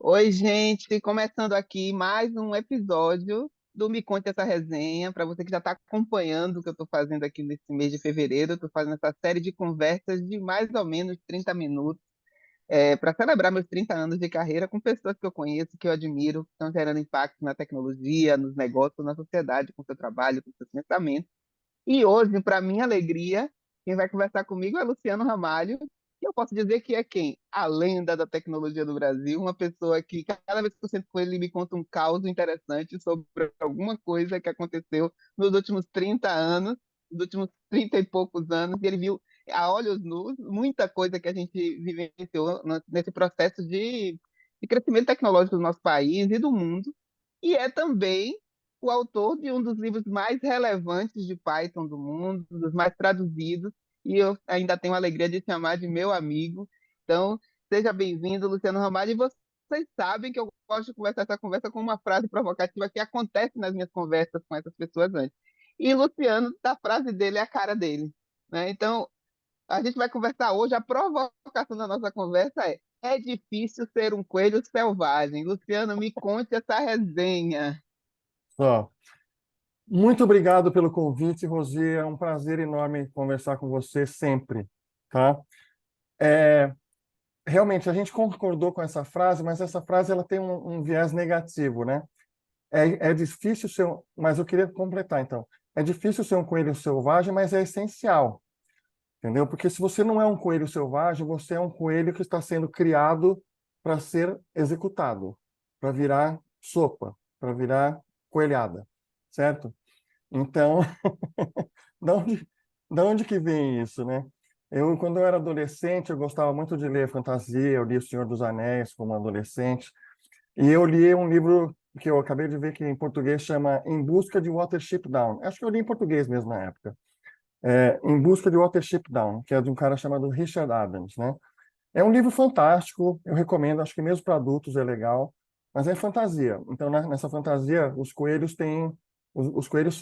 Oi, gente, começando aqui mais um episódio do Me Conte Essa Resenha. Para você que já está acompanhando o que eu estou fazendo aqui nesse mês de fevereiro, eu estou fazendo essa série de conversas de mais ou menos 30 minutos para celebrar meus 30 anos de carreira com pessoas que eu conheço, que eu admiro, que estão gerando impacto na tecnologia, nos negócios, na sociedade, com seu trabalho, com seus pensamentos. E hoje, para minha alegria, quem vai conversar comigo é Luciano Ramalho. E eu posso dizer que é quem? A lenda da tecnologia do Brasil, uma pessoa que, cada vez que eu sento com ele, ele me conta um caos interessante sobre alguma coisa que aconteceu nos últimos 30 anos, nos últimos 30 e poucos anos, e ele viu a olhos nus muita coisa que a gente vivenciou nesse processo de crescimento tecnológico do nosso país e do mundo. E é também o autor de um dos livros mais relevantes de Python do mundo, dos mais traduzidos, e eu ainda tenho a alegria de chamar de meu amigo. Então, seja bem-vindo, Luciano Ramalho. E vocês sabem que eu gosto de começar essa conversa com uma frase provocativa que acontece nas minhas conversas com essas pessoas antes. E Luciano, a frase dele é a cara dele. Né? Então, a gente vai conversar hoje. A provocação da nossa conversa é difícil ser um coelho selvagem. Luciano, me conte essa resenha. Ó, muito obrigado pelo convite, Rosi. É um prazer enorme conversar com você sempre, tá? É, realmente, a gente concordou com essa frase, mas essa frase ela tem um viés negativo, né? É difícil ser, mas eu queria completar, então. É difícil ser um coelho selvagem, mas é essencial, entendeu? Porque se você não é um coelho selvagem, você é um coelho que está sendo criado para ser executado, para virar sopa, para virar coelhada, certo? Então, da onde, da onde que vem isso, né? Quando eu era adolescente, eu gostava muito de ler fantasia, eu li O Senhor dos Anéis como adolescente, e eu li um livro que eu acabei de ver que em português chama Em Busca de Watership Down. Acho que eu li em português mesmo na época. Em Busca de Watership Down, que é de um cara chamado Richard Adams, né? É um livro fantástico, eu recomendo, acho que mesmo para adultos é legal, mas é fantasia. Então, nessa fantasia, os coelhos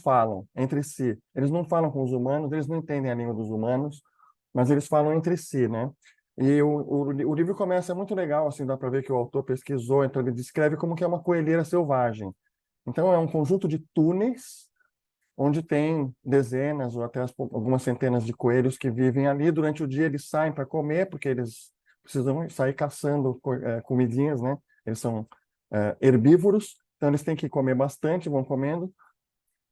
falam entre si. Eles não falam com os humanos, eles não entendem a língua dos humanos, mas eles falam entre si, né? E o livro começa muito legal, assim, dá para ver que o autor pesquisou, então ele descreve como que é uma coelheira selvagem. Então, é um conjunto de túneis onde tem dezenas ou até algumas centenas de coelhos que vivem ali. Durante o dia eles saem para comer, porque eles precisam sair caçando comidinhas, né? Eles são herbívoros, então eles têm que comer bastante, vão comendo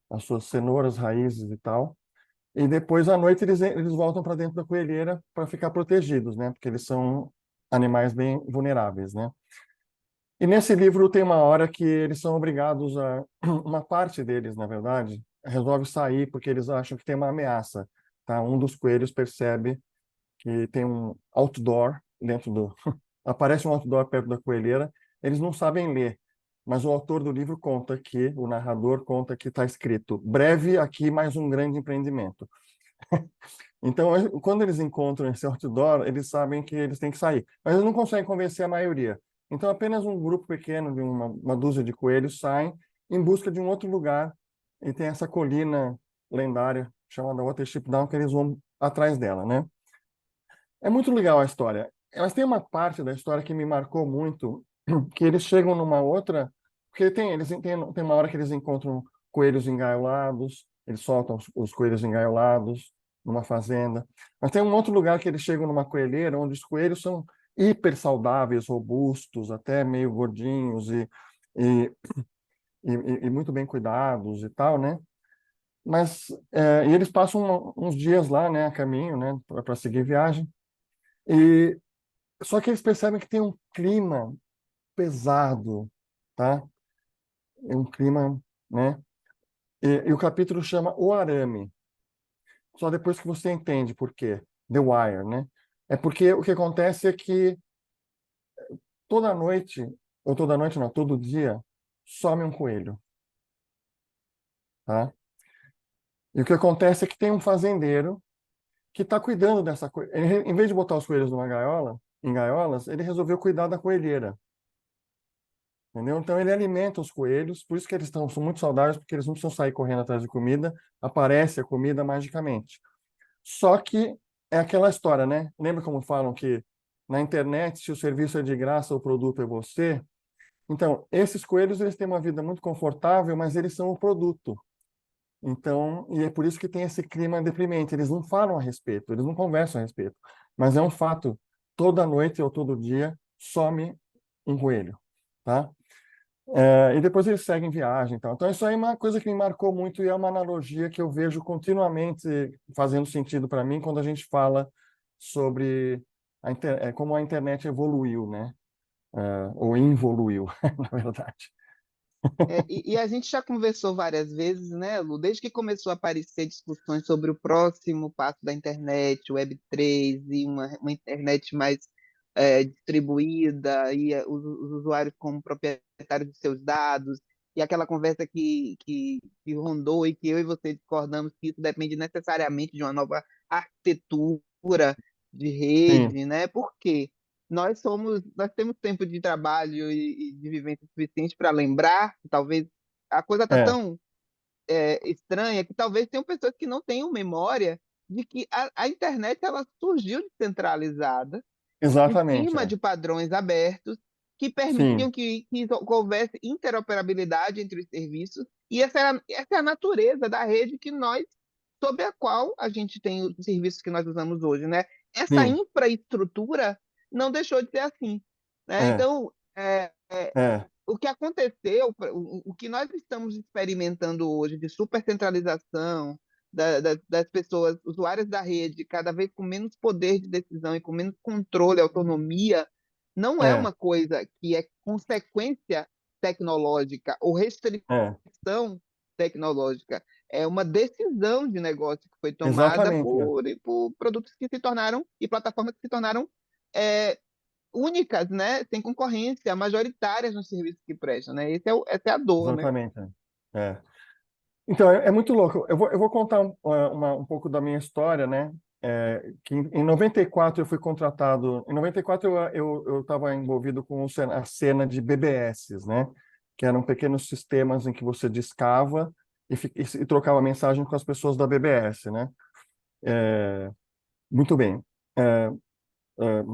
as suas cenouras, raízes e tal. E depois, à noite, eles voltam para dentro da coelheira para ficar protegidos, né? Porque eles são animais bem vulneráveis, né? E nesse livro tem uma hora que eles são obrigados a, uma parte deles, na verdade, resolve sair porque eles acham que tem uma ameaça, tá? Um dos coelhos percebe que tem um outdoor dentro do aparece um outdoor perto da coelheira. Eles não sabem ler, mas o autor do livro conta que o narrador conta que está escrito: breve aqui mais um grande empreendimento. Então, quando eles encontram esse outdoor, eles sabem que eles têm que sair, mas eles não conseguem convencer a maioria. Então, apenas um grupo pequeno de uma dúzia de coelhos saem em busca de um outro lugar e tem essa colina lendária chamada Watership Down que eles vão atrás dela, né? É muito legal a história, mas tem uma parte da história que me marcou muito, que eles chegam numa outra, porque tem uma hora que eles encontram coelhos engaiolados, eles soltam os coelhos engaiolados numa fazenda, mas tem um outro lugar que eles chegam numa coelheira onde os coelhos são hiper saudáveis, robustos, até meio gordinhos e, e muito bem cuidados e tal, né? Mas e eles passam uns dias lá, né, a caminho, né, para seguir viagem. E só que eles percebem que tem um clima pesado, tá? É um clima, né? E o capítulo chama O Arame. Só depois que você entende por quê. The Wire, né? É porque o que acontece é que toda noite, ou toda noite não, todo dia, some um coelho, tá? E o que acontece é que tem um fazendeiro que está cuidando dessa coelha. Em vez de botar os coelhos numa gaiola, em gaiolas, ele resolveu cuidar da coelheira. Entendeu? Então ele alimenta os coelhos, por isso que são muito saudáveis, porque eles não precisam sair correndo atrás de comida, aparece a comida magicamente. Só que é aquela história, né? Lembra como falam que na internet, se o serviço é de graça, o produto é você? Então, esses coelhos, eles têm uma vida muito confortável, mas eles são o produto. Então, e é por isso que tem esse clima deprimente. Eles não falam a respeito, eles não conversam a respeito. Mas é um fato, toda noite ou todo dia some um coelho, tá? E depois eles seguem viagem e tal. Então, isso aí é uma coisa que me marcou muito e é uma analogia que eu vejo continuamente fazendo sentido para mim quando a gente fala sobre como a internet evoluiu, né? Ou involuiu, na verdade. E a gente já conversou várias vezes, né, Lu? Desde que começou a aparecer discussões sobre o próximo passo da internet, Web3, e uma internet mais distribuída, e os usuários como proprietários de seus dados, e aquela conversa que rondou e que eu e você discordamos que isso depende necessariamente de uma nova arquitetura de Sim, rede, né? Por quê? Nós temos tempo de trabalho e de vivência suficiente para lembrar, que talvez a coisa está é, tão estranha que talvez tenham pessoas que não tenham memória de que a internet ela surgiu descentralizada em exatamente, cima de padrões abertos que permitiam sim, que houvesse interoperabilidade entre os serviços, e essa é a natureza da rede que nós, sob a qual a gente tem os serviços que nós usamos hoje, né? Essa sim, infraestrutura não deixou de ser assim, né? é, Então, é, o que aconteceu, o que nós estamos experimentando hoje de supercentralização das pessoas, usuárias da rede, cada vez com menos poder de decisão e com menos controle, autonomia, não é é, uma coisa que é consequência tecnológica ou é, restrição tecnológica. É uma decisão de negócio que foi tomada exatamente, é, por produtos que se tornaram e plataformas que se tornaram é, únicas, né? Sem concorrência, majoritárias nos serviços que prestam, né? Essa é a dor, né? exatamente, é. Então, é muito louco. Eu vou contar um pouco da minha história, né? Que em 94 eu fui contratado. Em 94 eu estava envolvido com a cena de BBS, né? Que eram pequenos sistemas em que você discava e trocava mensagem com as pessoas da BBS, né? É, muito bem. É,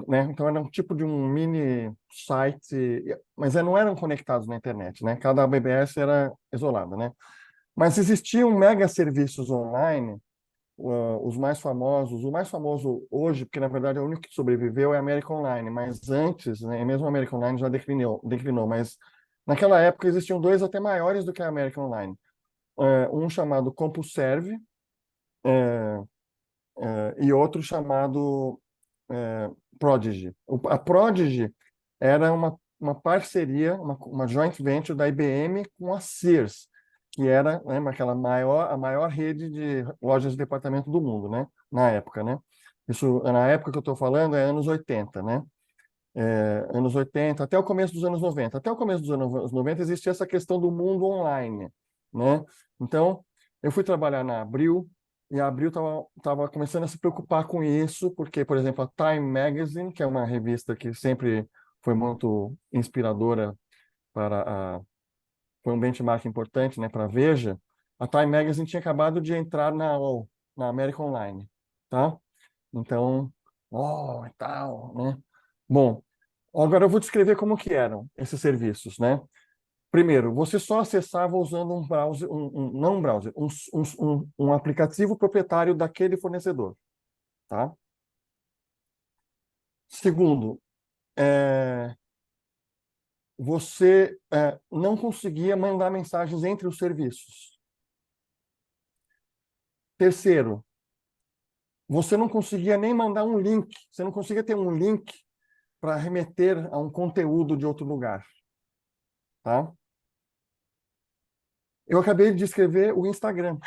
né? Então era um tipo de um mini site, mas não eram conectados na internet, né? Cada BBS era isolada, né? Mas existiam mega serviços online, os mais famosos. O mais famoso hoje, porque na verdade é o único que sobreviveu, é a American Online. Mas antes, né, mesmo a American Online já declinou. Mas naquela época existiam dois até maiores do que a American Online. Um chamado CompuServe, e outro chamado Prodigy. A Prodigy era uma parceria, uma joint venture da IBM com a Sears, que era, né, a maior rede de lojas de departamento do mundo, né, na época, né? Isso, na época que eu estou falando, é anos 80, né? Anos 80 até o começo dos anos 90. Até o começo dos anos 90 existia essa questão do mundo online, né? Então, eu fui trabalhar na Abril, e a Abril estava começando a se preocupar com isso, porque, por exemplo, a Time Magazine, que é uma revista que sempre foi muito inspiradora foi um benchmark importante, né, para a Veja, a Time Magazine tinha acabado de entrar na American Online, tá? Então, e tal, né? Bom, agora eu vou descrever como que eram esses serviços, né? Primeiro, você só acessava usando um browser, não um browser, um aplicativo proprietário daquele fornecedor, tá? Segundo, é, você não conseguia mandar mensagens entre os serviços. Terceiro, você não conseguia nem mandar um link, você não conseguia ter um link para remeter a um conteúdo de outro lugar, tá? Eu acabei de escrever o Instagram.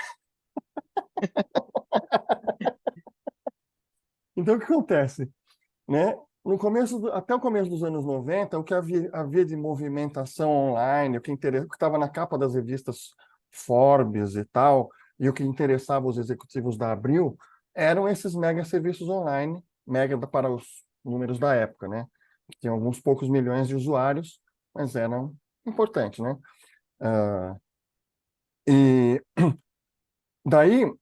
Então, o que acontece? Né? Até o começo dos anos 90, o que havia de movimentação online, o que estava na capa das revistas Forbes e tal, e o que interessava os executivos da Abril, eram esses mega serviços online, mega para os números da época, né? Que tinham alguns poucos milhões de usuários, mas eram importantes, né? Ah, e daí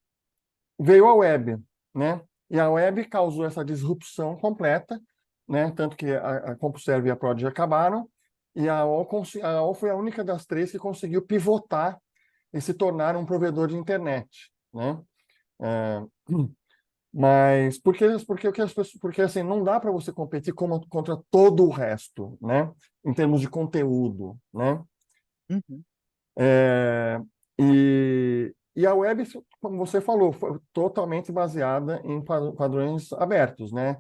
veio a web, né? E a web causou essa disrupção completa, né? Tanto que a CompuServe e a Prodigy acabaram, e a AOL foi a única das três que conseguiu pivotar e se tornar um provedor de internet, né? É, mas porque o que as pessoas, porque assim não dá para você competir contra todo o resto, né? Em termos de conteúdo, né? Uhum. É, e a web, como você falou, foi totalmente baseada em padrões abertos, né?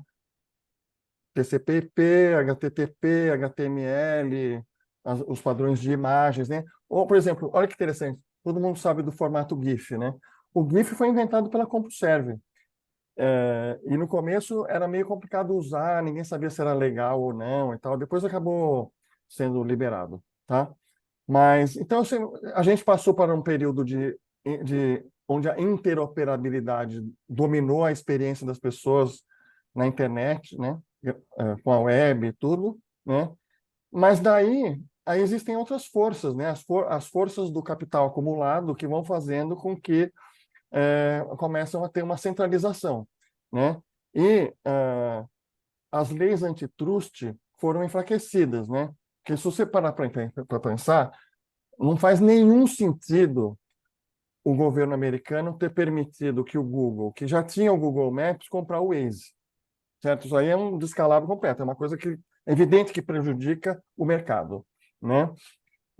TCP/IP, HTTP, HTML, os padrões de imagens, né? Ou, por exemplo, olha que interessante, todo mundo sabe do formato GIF, né? O GIF foi inventado pela CompuServe. E no começo era meio complicado usar, ninguém sabia se era legal ou não e tal. Depois acabou sendo liberado, tá? Mas então assim, a gente passou para um período de onde a interoperabilidade dominou a experiência das pessoas na internet, né? Com a web e tudo, né? Mas daí aí existem outras forças, né? As forças do capital acumulado que vão fazendo com que começam a ter uma centralização, né? E as leis antitrust foram enfraquecidas, né? Porque se você parar para pensar, não faz nenhum sentido o governo americano ter permitido que o Google, que já tinha o Google Maps, comprar o Waze, certo? Isso aí é um descalabro completo, é uma coisa que é evidente que prejudica o mercado, né?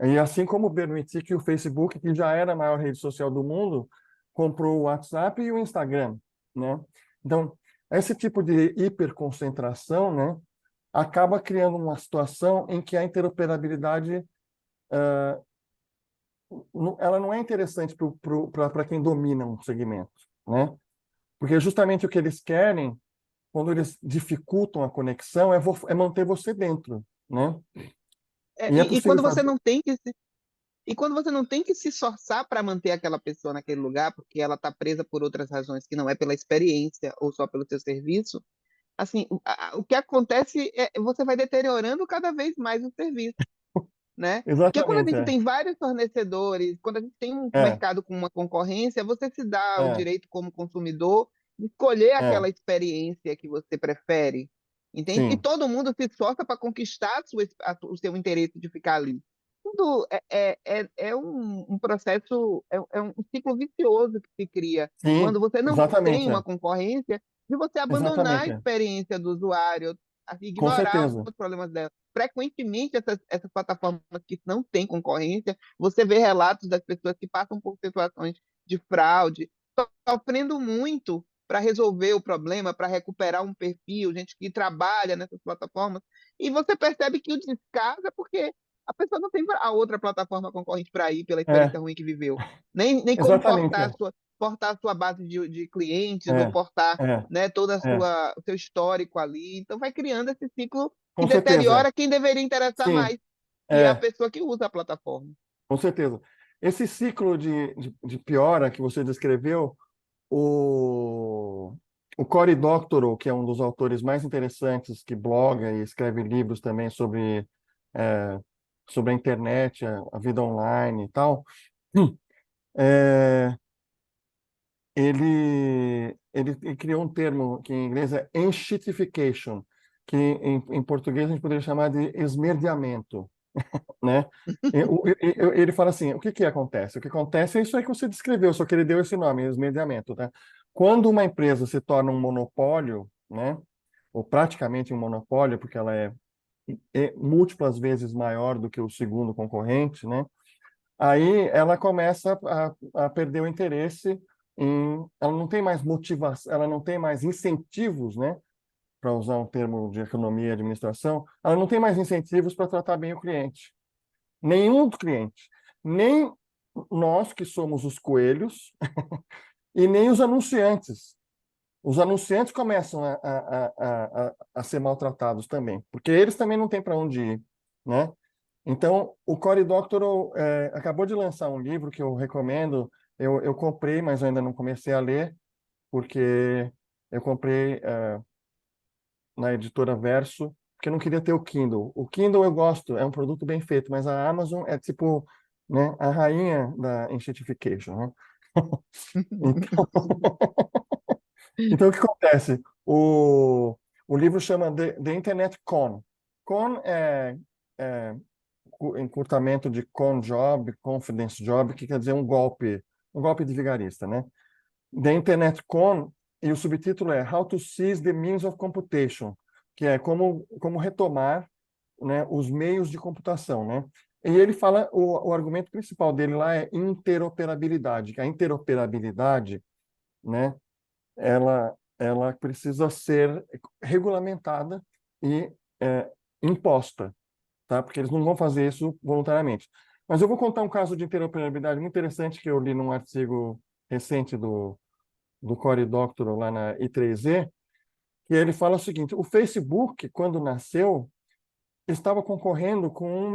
E assim como permitir que o Facebook, que já era a maior rede social do mundo, comprou o WhatsApp e o Instagram, né? Então, esse tipo de hiperconcentração, né, acaba criando uma situação em que a interoperabilidade ela não é interessante para quem domina um segmento, né? Porque justamente o que eles querem, quando eles dificultam a conexão, é manter você dentro, né? E é E possível quando você fazer. não tem que se, e quando você não tem que se esforçar para manter aquela pessoa naquele lugar, porque ela está presa por outras razões que não é pela experiência ou só pelo seu serviço, assim, o que acontece é você vai deteriorando cada vez mais o serviço, né? Porque quando a Exatamente, gente tem vários fornecedores, quando a gente tem um é, mercado com uma concorrência, você se dá o é, direito como consumidor de escolher é, aquela experiência que você prefere, entende? E sim, todo mundo se esforça para conquistar o seu interesse de ficar ali. Tudo é um processo, é um ciclo vicioso que se cria sim, quando você não tem exatamente, uma concorrência de você abandonar a exatamente, experiência do usuário, com ignorar certeza, os problemas dela. Frequentemente, essas plataformas que não têm concorrência, você vê relatos das pessoas que passam por situações de fraude, sofrendo muito para resolver o problema, para recuperar um perfil, gente que trabalha nessas plataformas, e você percebe que o descaso é porque a pessoa não tem a outra plataforma concorrente para ir pela é, experiência ruim que viveu, nem como exatamente, portar a sua base de clientes ou é, portar, é, né, todo é, o seu histórico ali. Então vai criando esse ciclo que com certeza, deteriora quem deveria interessar sim, mais, que é a é, pessoa que usa a plataforma. com certeza. Esse ciclo de piora que você descreveu, o, o Cory Doctorow, que é um dos autores mais interessantes, que bloga e escreve livros também é, sobre a internet, a vida online e tal, é, ele criou um termo que em inglês é enshittification, que em português a gente poderia chamar de esmerdeamento, né? Ele fala assim, o que que acontece? O que acontece é isso aí que você descreveu, só que ele deu esse nome, esmerdeamento, tá? Quando uma empresa se torna um monopólio, né? Ou praticamente um monopólio, porque ela é múltiplas vezes maior do que o segundo concorrente, né? Aí ela começa a perder o interesse ela não tem mais motivação, ela não tem mais incentivos, né? Para usar um termo de economia e administração, ela não tem mais incentivos para tratar bem o cliente. Nenhum cliente. Nem nós que somos os coelhos e nem os anunciantes. Os anunciantes começam a ser maltratados também, porque eles também não têm para onde ir, né? Então, o Cory Doctorow acabou de lançar um livro que eu recomendo. Eu comprei, mas ainda não comecei a ler, porque eu comprei na editora Verso, porque eu não queria ter o Kindle. O Kindle eu gosto, é um produto bem feito, mas a Amazon é tipo, né, a rainha da enshittification, né? Então, então o que acontece? O livro chama The Internet Con. Con é encurtamento de con job, confidence job, que quer dizer um golpe de vigarista, né? The Internet Con, e o subtítulo é How to Seize the Means of Computation, que é como retomar, né, os meios de computação, né? E ele fala, o argumento principal dele lá é interoperabilidade, que a interoperabilidade, né, ela precisa ser regulamentada e imposta, tá? Porque eles não vão fazer isso voluntariamente. Mas eu vou contar um caso de interoperabilidade muito interessante que eu li num artigo recente do Cory Doctorow lá na I3E, que ele fala o seguinte: o Facebook, quando nasceu, estava concorrendo com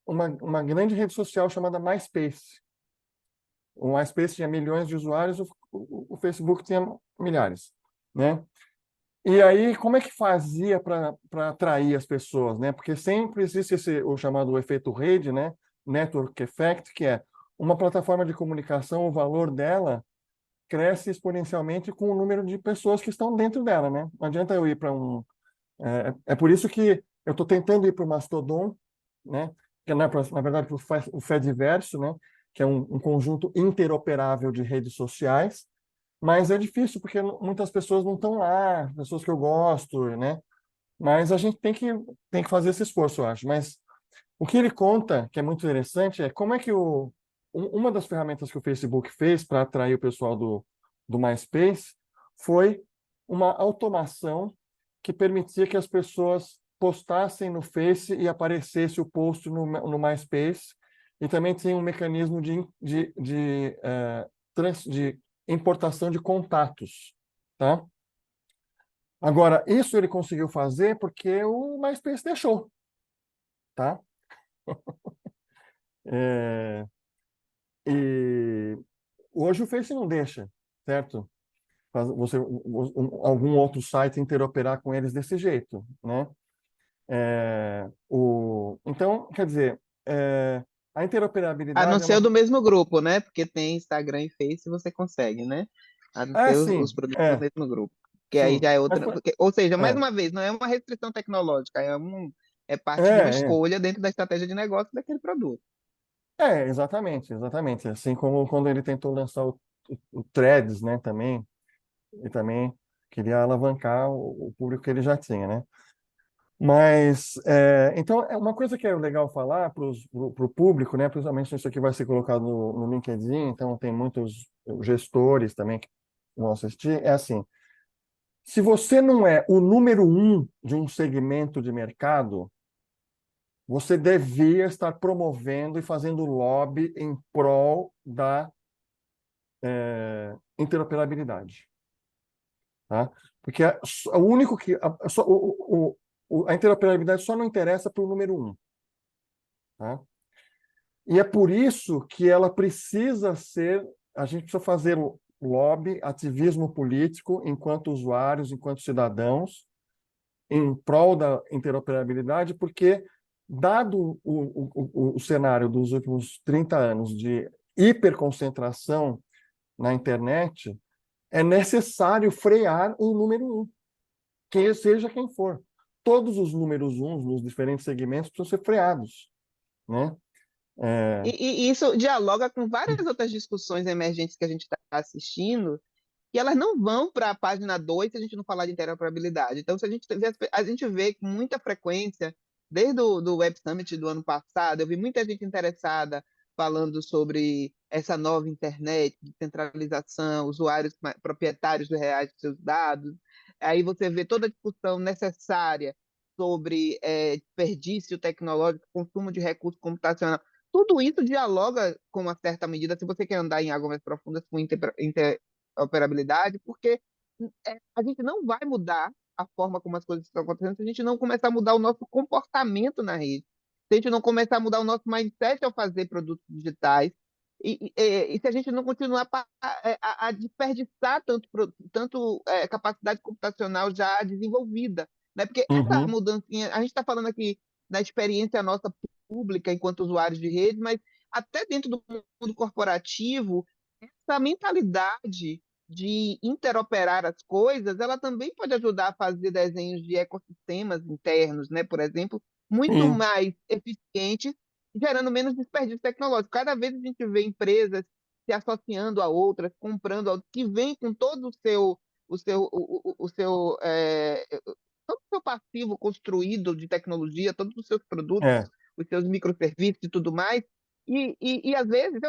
uma grande rede social chamada MySpace. O MySpace tinha milhões de usuários, o Facebook tinha milhares, né? E aí, como é que fazia para atrair as pessoas, né? Porque sempre existe o chamado efeito rede, né? Network Effect, que é uma plataforma de comunicação, o valor dela cresce exponencialmente com o número de pessoas que estão dentro dela, né? Não adianta eu ir para é por isso que eu estou tentando ir para o Mastodon, né? Que é, na verdade, o Fediverso, né? Que é um conjunto interoperável de redes sociais, mas é difícil porque muitas pessoas não estão lá, pessoas que eu gosto, né? Mas a gente tem que fazer esse esforço, eu acho. Mas o que ele conta, que é muito interessante, é como é que uma das ferramentas que o Facebook fez para atrair o pessoal do MySpace foi uma automação que permitia que as pessoas postassem no Face e aparecesse o post no MySpace. E também tinha um mecanismo de importação de contatos, tá? Agora, isso ele conseguiu fazer porque o MySpace deixou, tá? É, e hoje o Face não deixa, certo? Algum outro site interoperar com eles desse jeito, né? Então, quer dizer, a A não interoperabilidade é ser o uma... do mesmo grupo, né? Porque tem Instagram e Face você consegue, né? A não Ah, ser os sim, produtos do mesmo grupo. Que aí sim. já é Mas outra. Ou seja, mais é, uma vez, não é uma restrição tecnológica, é é, parte de uma é, escolha dentro da estratégia de negócio daquele produto. exatamente, exatamente. Assim como quando ele tentou lançar o Threads, né, também, e também queria alavancar o público que ele já tinha, né? Mas, então, é uma coisa que é legal falar para o público, né? Principalmente isso aqui vai ser colocado no LinkedIn, então tem muitos gestores também que vão assistir. É assim, se você não é o número um de um segmento de mercado, você devia estar promovendo e fazendo lobby em prol da interoperabilidade, tá? Porque o único que a interoperabilidade só não interessa para o número um, tá? E é por isso que ela precisa ser, a gente precisa fazer lobby, ativismo político, enquanto usuários, enquanto cidadãos, em prol da interoperabilidade, porque, dado o cenário dos últimos 30 anos de hiperconcentração na internet, é necessário frear o número um, que seja quem for. Todos os números uns nos diferentes segmentos precisam ser freados, né? É, E isso dialoga com várias outras discussões emergentes que a gente está assistindo, e elas não vão para a página 2 se a gente não falar de interoperabilidade. Então, se a gente vê com muita frequência, desde o do Web Summit do ano passado, eu vi muita gente interessada falando sobre essa nova internet, de centralização, usuários proprietários do reais de seus dados. Aí você vê toda a discussão necessária sobre desperdício tecnológico, consumo de recursos computacionais. Tudo isso dialoga com uma certa medida, se você quer andar em águas mais profundas com interoperabilidade, porque a gente não vai mudar a forma como as coisas estão acontecendo se a gente não começar a mudar o nosso comportamento na rede, se a gente não começar a mudar o nosso mindset ao fazer produtos digitais, e se a gente não continuar a desperdiçar capacidade computacional já desenvolvida, né? Porque essa uhum, mudancinha, a gente está falando aqui da experiência nossa pública enquanto usuários de rede, mas até dentro do mundo corporativo, essa mentalidade de interoperar as coisas, ela também pode ajudar a fazer desenhos de ecossistemas internos, né? Por exemplo, muito sim, mais eficientes gerando menos desperdício tecnológico. Cada vez a gente vê empresas se associando a outras, comprando, que vem com todo o seu, o seu, todo o seu passivo construído de tecnologia, todos os seus produtos, É, os seus microserviços e tudo mais. E às vezes,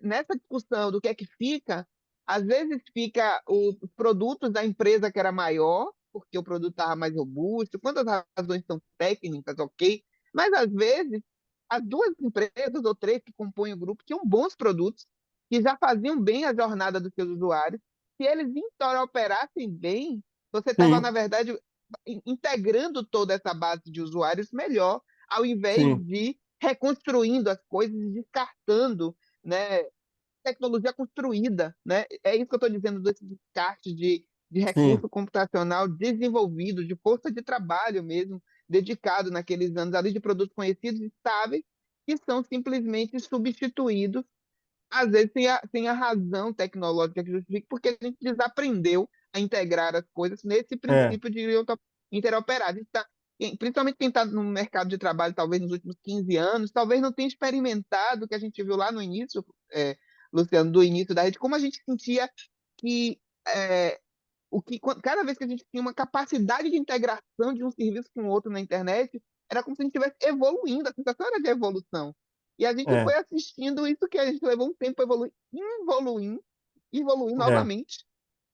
nessa discussão do que é que fica, às vezes fica os produtos da empresa que era maior, porque o produto estava mais robusto, quando as razões são técnicas, ok, mas às vezes as duas empresas ou três que compõem o grupo tinham bons produtos que já faziam bem a jornada dos seus usuários. Se eles interoperassem bem, você estava, sim, na verdade, integrando toda essa base de usuários melhor, ao invés sim, de reconstruindo as coisas e descartando, né, tecnologia construída, né? É isso que eu estou dizendo desse descarte de sim, recurso computacional desenvolvido, de força de trabalho mesmo, dedicado naqueles anos ali de produtos conhecidos e estáveis, que são simplesmente substituídos, às vezes sem a razão tecnológica que justifique, porque a gente desaprendeu a integrar as coisas nesse é, princípio de interoperar. A gente tá, principalmente quem está no mercado de trabalho, talvez nos últimos 15 anos, talvez não tenha experimentado o que a gente viu lá no início, Luciano, do início da rede, como a gente sentia que cada vez que a gente tinha uma capacidade de integração de um serviço com o outro na internet, era como se a gente estivesse evoluindo, a sensação era de evolução. E a gente é, foi assistindo isso que a gente levou um tempo para evoluir é, novamente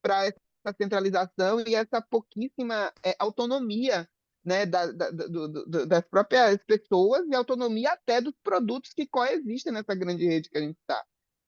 para essa centralização e essa pouquíssima autonomia, né, das próprias pessoas e autonomia até dos produtos que coexistem nessa grande rede que a gente está,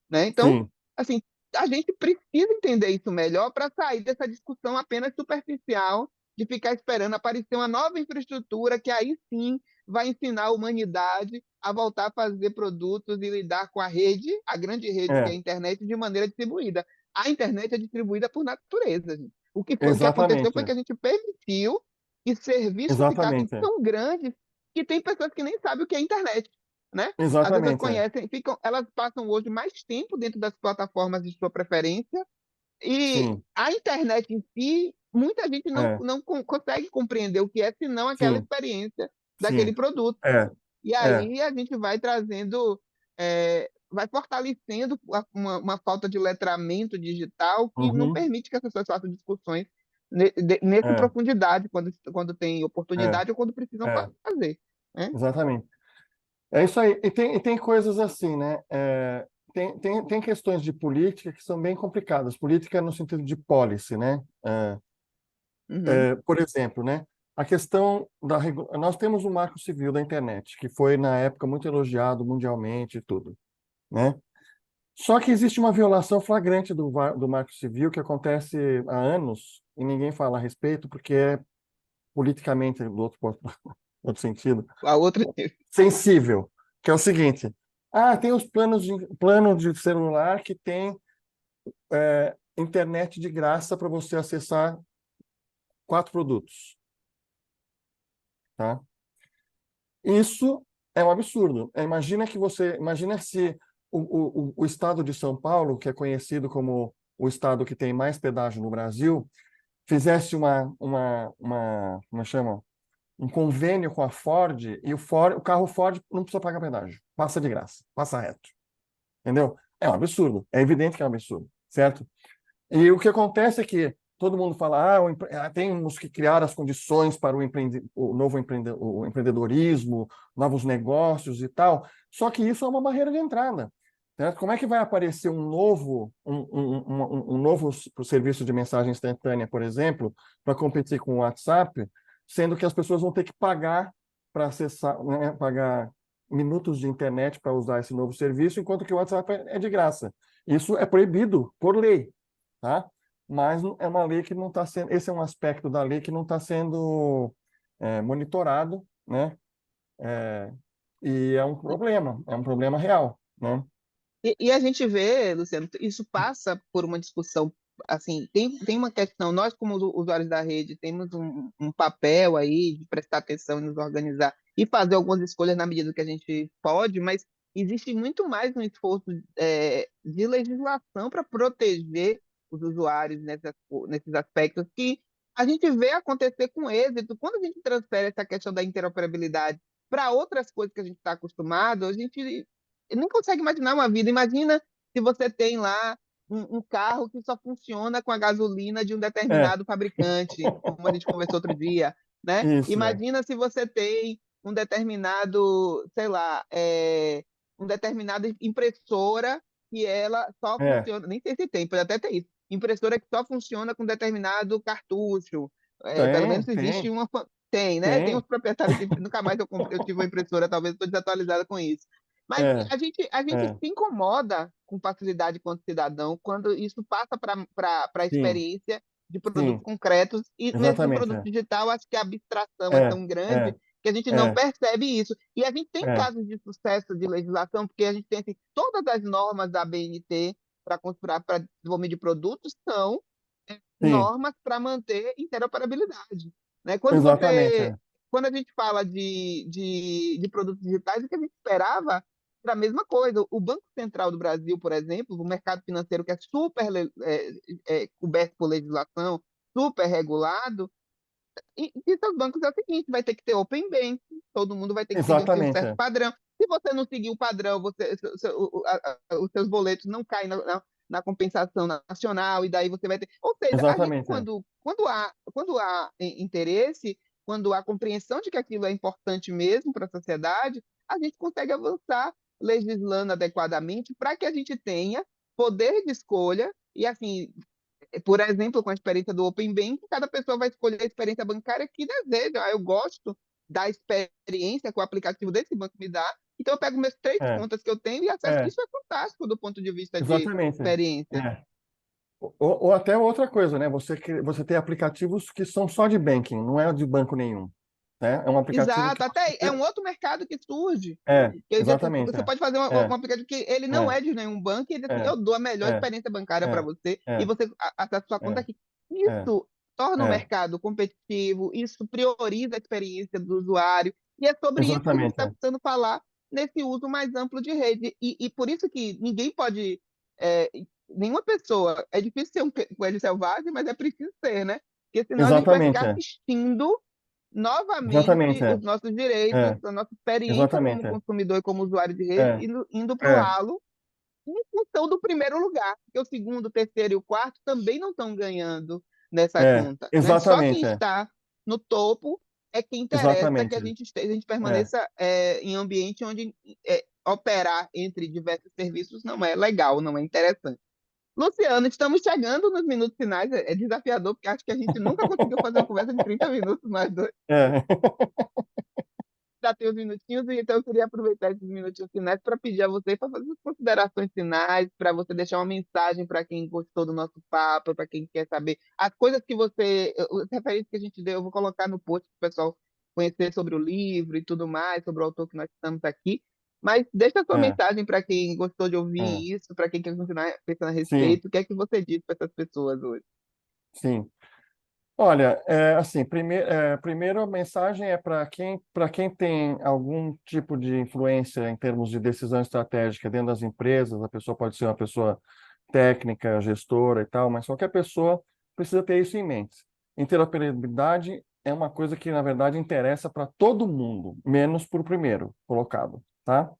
né? Então, sim, assim, a gente precisa entender isso melhor para sair dessa discussão apenas superficial de ficar esperando aparecer uma nova infraestrutura que aí sim vai ensinar a humanidade a voltar a fazer produtos e lidar com a rede, a grande rede que é a é, internet, de maneira distribuída. A internet é distribuída por natureza, gente. O que aconteceu foi exatamente, que a gente permitiu que serviços ficassem exatamente, tão grandes que tem pessoas que nem sabem o que é internet, né? Às vezes elas exatamente, conhecem, elas passam hoje mais tempo dentro das plataformas de sua preferência e sim, a internet em si, muita gente é, não consegue compreender o que é, senão aquela sim, experiência daquele sim, produto. é, E é, aí a gente vai trazendo, vai fortalecendo uma falta de letramento digital que não uhum, permite que as pessoas façam discussões nessa é, profundidade, quando tem é, oportunidade ou quando precisam é, fazer. Né? exatamente. É isso aí. E tem coisas assim, né? Tem questões de política que são bem complicadas. Política no sentido de policy, né? Uhum, Por exemplo, né? A questão nós temos o Marco Civil da internet, que foi na época muito elogiado mundialmente e tudo, né? Só que existe uma violação flagrante do Marco Civil que acontece há anos e ninguém fala a respeito porque é politicamente, do outro ponto, outro sentido, a outra. sensível, que é o seguinte: tem os plano de celular que tem internet de graça para você acessar 4 produtos, tá? Isso é um absurdo. Imagina se o estado de São Paulo, que é conhecido como o estado que tem mais pedágio no Brasil, fizesse como chama? Um convênio com a Ford e o carro Ford não precisa pagar pedágio, passa de graça, passa reto. Entendeu? É um absurdo. É evidente que é um absurdo, certo? E o que acontece é que todo mundo fala, temos que criar as condições para o novo o empreendedorismo, novos negócios e tal. Só que isso é uma barreira de entrada. Certo? Como é que vai aparecer um novo serviço de mensagem instantânea, por exemplo, para competir com o WhatsApp, sendo que as pessoas vão ter que pagar para acessar, né, pagar minutos de internet para usar esse novo serviço, enquanto que o WhatsApp é de graça. Isso é proibido por lei, tá? Mas é uma lei que não está sendo, esse é um aspecto da lei que não está sendo monitorado, né? É, e é um problema real, né? E a gente vê, Luciano, isso passa por uma discussão, assim, tem uma questão, nós como usuários da rede temos um papel aí de prestar atenção e nos organizar e fazer algumas escolhas na medida que a gente pode, mas existe muito mais um esforço de legislação para proteger os usuários nesses aspectos que a gente vê acontecer com êxito quando a gente transfere essa questão da interoperabilidade para outras coisas que a gente está acostumado, a gente nem consegue imaginar uma vida. Imagina se você tem lá um carro que só funciona com a gasolina de um É, determinado fabricante, como a gente conversou outro dia, né? isso, é. Imagina se você tem um determinado, sei lá, um determinada impressora que ela só É, funciona, nem sei se tem, pode até ter isso, impressora que só funciona com determinado cartucho. Pelo tem, menos existe tem, uma. Tem, né? Tem uns tem. proprietários que nunca mais eu tive uma impressora, talvez estou desatualizada com isso. Mas É, a gente é, se incomoda com facilidade quanto cidadão quando isso passa para a sim, experiência de produtos sim, concretos. E nesse exatamente. produto É, digital, acho que a abstração é é, tão grande é, que a gente não é, percebe isso. E a gente tem é, casos de sucesso de legislação, porque a gente tem assim, todas as normas da BNT para desenvolvimento de produtos são sim, normas para manter interoperabilidade. Né? exatamente. É. Quando a gente fala de produtos digitais, o que a gente esperava era a mesma coisa. O Banco Central do Brasil, por exemplo, o mercado financeiro que é super coberto por legislação, super regulado, e seus bancos é o seguinte, vai ter que ter Open Bank, todo mundo vai ter que seguir um Exatamente. certo É. padrão. Se você não seguir o padrão, os seus boletos não caem na compensação nacional, e daí você vai ter. Ou seja, a gente, Exatamente. É. quando há interesse, quando há compreensão de que aquilo é importante mesmo para a sociedade, a gente consegue avançar legislando adequadamente para que a gente tenha poder de escolha e, assim, por exemplo, com a experiência do Open Bank, cada pessoa vai escolher a experiência bancária que deseja. Eu gosto da experiência que o aplicativo desse banco me dá, então eu pego minhas três É. contas que eu tenho e acesso. É. Isso é fantástico do ponto de vista de Exatamente. experiência. É. Ou até outra coisa, né? Você tem aplicativos que são só de banking, não é de banco nenhum, né? É um aplicativo que Exato, até é um você... outro mercado que surge. exatamente. Você É. pode fazer É. um aplicativo que ele não É. é de nenhum banco e ele assim, É. eu dou a melhor É. experiência bancária para É. você e É. você acessa a sua conta É. aqui. É. Isso torna o É. mercado competitivo, isso prioriza a experiência do usuário e é sobre isso que a gente Exatamente. está É. precisando falar nesse uso mais amplo de rede. E por isso que ninguém pode, é, nenhuma pessoa, é difícil ser um coelho selvagem, mas é preciso ser, né? Porque senão a gente vai Exatamente. ficar É. assistindo Exatamente. novamente os É. nossos direitos, É. a nossa experiência como Exatamente. É. consumidor e como usuário de rede É. indo para o É. ralo em função do primeiro lugar, porque o segundo, o terceiro e o quarto também não estão ganhando nessa É. conta, né? Só quem Exatamente. É. está no topo é que interessa que Exatamente. a gente É. permaneça em ambiente onde operar entre diversos serviços não é legal, não é interessante. Luciano, estamos chegando nos minutos finais. É desafiador, porque acho que a gente nunca conseguiu fazer uma conversa de 30 minutos, nós dois. É. Já tem os minutinhos, e então eu queria aproveitar esses minutinhos finais para pedir a você para fazer as considerações finais, para você deixar uma mensagem para quem gostou do nosso papo, para quem quer saber as coisas que as referências que a gente deu, eu vou colocar no post para o pessoal conhecer sobre o livro e tudo mais, sobre o autor que nós estamos aqui. Mas deixa a sua É. mensagem para quem gostou de É. ouvir isso, para quem quer continuar pensando a Sim. respeito. O que é que você diz para essas pessoas hoje? Sim. Olha, assim, primeiro a mensagem é para quem tem algum tipo de influência em termos de decisão estratégica dentro das empresas, a pessoa pode ser uma pessoa técnica, gestora e tal, mas qualquer pessoa precisa ter isso em mente. Interoperabilidade é uma coisa que, na verdade, interessa para todo mundo, menos para o primeiro colocado, tá?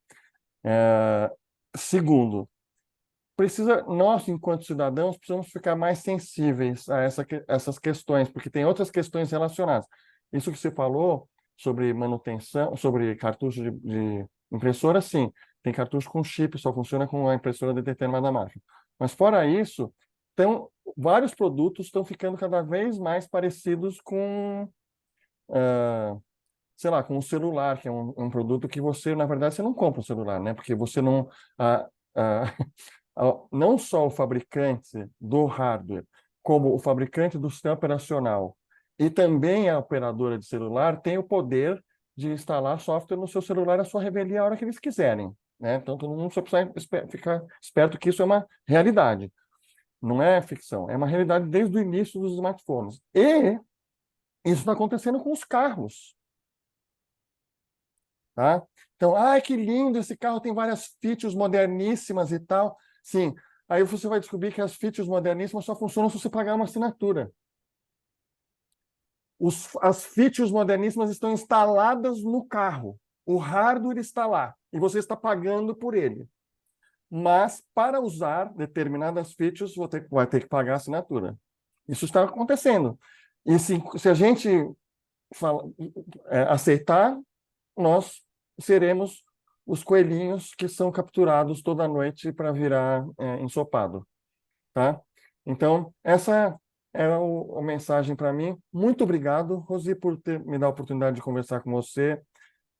É, segundo, nós, enquanto cidadãos, precisamos ficar mais sensíveis a essas questões, porque tem outras questões relacionadas. Isso que você falou sobre manutenção, sobre cartucho de impressora, sim, tem cartucho com chip, só funciona com a impressora de determinada marca. Mas fora isso, vários produtos estão ficando cada vez mais parecidos com, sei lá, com o celular, que é um produto que você, na verdade, você não compra o celular, né? Porque você não, ah, ah, não só o fabricante do hardware, como o fabricante do sistema operacional e também a operadora de celular tem o poder de instalar software no seu celular à sua revelia a hora que eles quiserem, né? Então todo mundo só precisa ficar esperto que isso é uma realidade, não é ficção, é uma realidade desde o início dos smartphones. E isso está acontecendo com os carros, tá? Então, ai, que lindo, esse carro tem várias features moderníssimas e tal. Sim, aí você vai descobrir que as features moderníssimas só funcionam se você pagar uma assinatura. As features moderníssimas estão instaladas no carro. O hardware está lá e você está pagando por ele. Mas para usar determinadas features, vai ter que pagar a assinatura. Isso está acontecendo. E se a gente fala, aceitar, nós seremos os coelhinhos que são capturados toda noite para virar ensopado, tá? Então, essa é a mensagem para mim. Muito obrigado, Rosi, por me dar a oportunidade de conversar com você.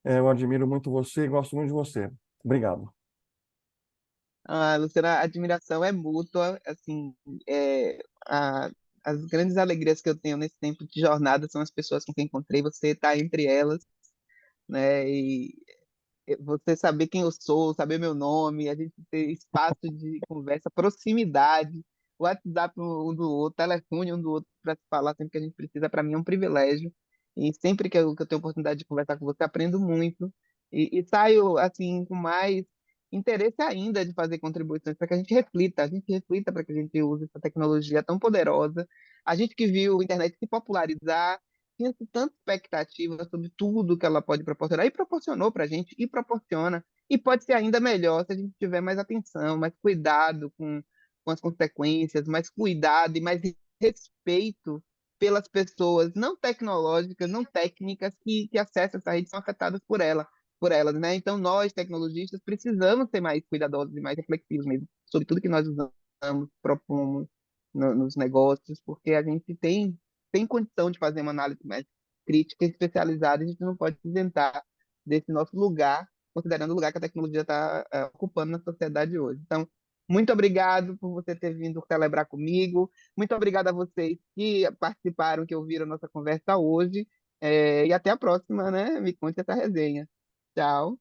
Eu admiro muito você e gosto muito de você. Obrigado. Ah, Luciana, a admiração é mútua, assim, as grandes alegrias que eu tenho nesse tempo de jornada são as pessoas com quem encontrei, você está entre elas, né, e você saber quem eu sou, saber meu nome, a gente ter espaço de conversa, proximidade, WhatsApp um do outro, telefone um do outro para se falar sempre que a gente precisa, para mim é um privilégio. E sempre que eu tenho oportunidade de conversar com você, aprendo muito. E saio assim com mais interesse ainda de fazer contribuições para que a gente reflita para que a gente use essa tecnologia tão poderosa. A gente que viu a internet se popularizar, tinha tanta expectativa sobre tudo que ela pode proporcionar, e proporcionou para a gente, e proporciona, e pode ser ainda melhor se a gente tiver mais atenção, mais cuidado com as consequências, mais cuidado e mais respeito pelas pessoas não tecnológicas, não técnicas que acessam essa rede, são afetadas por elas, né? Então nós, tecnologistas, precisamos ser mais cuidadosos e mais reflexivos mesmo sobre tudo que nós usamos, propomos nos negócios, porque a gente tem condição de fazer uma análise mais crítica e especializada, a gente não pode isentar desse nosso lugar, considerando o lugar que a tecnologia está ocupando na sociedade hoje. Então, muito obrigado por você ter vindo celebrar comigo. Muito obrigado a vocês que participaram, que ouviram a nossa conversa hoje. E até a próxima, né? Me conte essa resenha. Tchau.